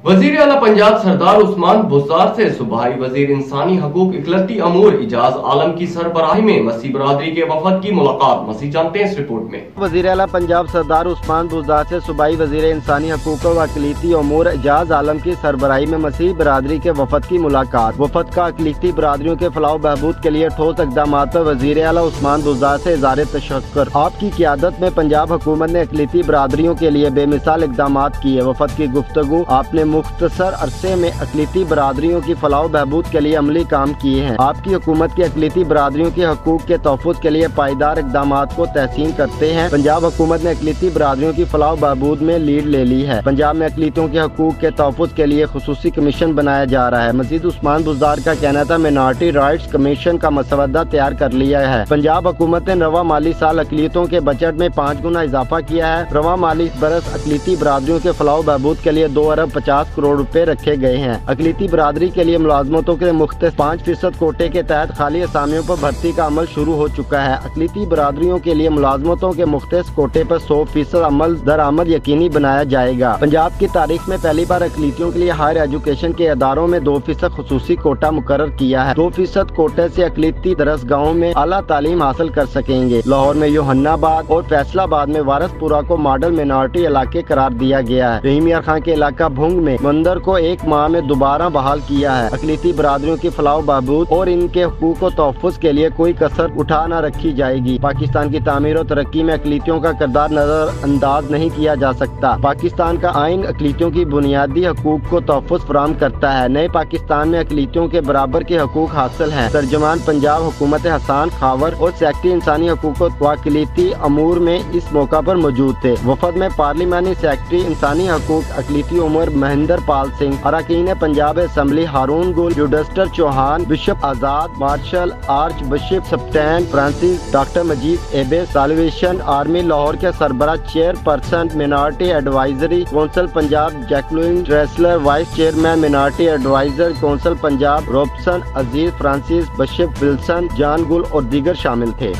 वजीर आला पंजाब सरदार उस्मान बुज़दार से सूबाई वजीर इंसानी हकूक इकलती अमूर इजाज आलम की सरबराही में मसीह बरादरी के वफद की मुलाकात। मसीह जानते हैं इस रिपोर्ट में। वजीर आला पंजाब सरदार उस्मान बुज़दार से सूबाई वजीर इंसानी हकूक व अक़लीती अमूर इजाज आलम की सरबराही में मसीह बरादरी के वफद की मुलाकात। वफद का अक़लीती बरादरियों के फलाह बहबूद के लिए ठोस इक़दाम पर वजीर आला उस्मान बुज़दार से इज़हार तशक्कुर। आपकी क़ियादत में पंजाब हुकूमत ने अक़लीती बरादरियों के लिए बेमिसाल इक़दाम किए। वफद की गुफ्तगू आपने मुख्तसर अरसे में अक़लीती बरादरियों की फलाह बहबूद के लिए अमली काम किए हैं। आपकी हुकूमत की अक़लीती बरादरियों के हकूक के तहफ़्फ़ुज़ के लिए पायदार इक़दाम को तहसीन करते हैं। पंजाब हुकूमत ने अक़लीती बरादरियों की फलाह बहबूद में लीड ले ली है। पंजाब में अक़लीतियों के हकूक के तहफ़्फ़ुज़ के लिए खुसूसी कमीशन बनाया जा रहा है। मज़ीद उस्मान बुज़दार का कहना था मिनॉरिटी राइट्स कमीशन का मसवदा तैयार कर लिया है। पंजाब हुकूमत ने रवा माली साल अक़लीतियों के बजट में 5 गुना इजाफा किया है। रवा माली बरस अक़लीती बरादरियों के फलाह बहबूद के लिए 2 अरब 50 करोड़ रुपए रखे गए हैं। अक़लीती बरादरी के लिए मुलाजमतों के मुख्तस 5% कोटे के तहत खाली असामियों पर भर्ती का अमल शुरू हो चुका है। अक़लीती बरादरियों के लिए मुलाजमतों के मुख्तस कोटे पर 100% अमल दरामद यकीनी बनाया जाएगा। पंजाब की तारीख में पहली बार अक़लीतियों के लिए हायर एजुकेशन के इदारों में 2% खुसूसी कोटा मुकर्रर किया है। 2% कोटे से अक़लीती दरसगाहों में आला तालीम हासिल कर सकेंगे। लाहौर में योहन्नाबाद और फैसलाबाद में वारसपुरा को मॉडल मिनॉरिटी इलाके करार दिया गया है। रहीम यार खान के इलाका भुंग में मंदिर को 1 माह में दोबारा बहाल किया है। अक़लीती बरादरियों की फलाह बहबूद और इनके हुकूक और तहफ़्फ़ुज़ के लिए कोई कसर उठा न रखी जाएगी। पाकिस्तान की तामीर और तरक्की में अक़लीतियों का किरदार नजरअंदाज नहीं किया जा सकता। पाकिस्तान का आइन अक़लीतियों की बुनियादी हकूक को तहफ़्फ़ुज़ फराहम करता है। नए पाकिस्तान में अक़लीतियों के बराबर के हकूक हासिल हैं। तर्जुमान पंजाब हुकूमत हसन खावर और सेक्रेटरी इंसानी हकूक व अक़लीती अमूर में इस मौका पर मौजूद थे। वफद में पार्लिमानी सेक्रेटरी इंसानी हकूक अक़लीती उमर महेंद्र पाल सिंह, अरकान पंजाब असम्बली हारून गुल, यूडस्टर Chauhan, bishop Azad, Marshall archbishop सप्टेन फ्रांसिस, डॉक्टर मजीद एबे, साल्वेशन आर्मी लाहौर के सरबराह chairperson minority advisory council Punjab Jacqueline ट्रेसलर, vice chairman minority adviser council Punjab Robson Aziz, Francis, bishop Wilson, Jan Gul और दीगर शामिल थे।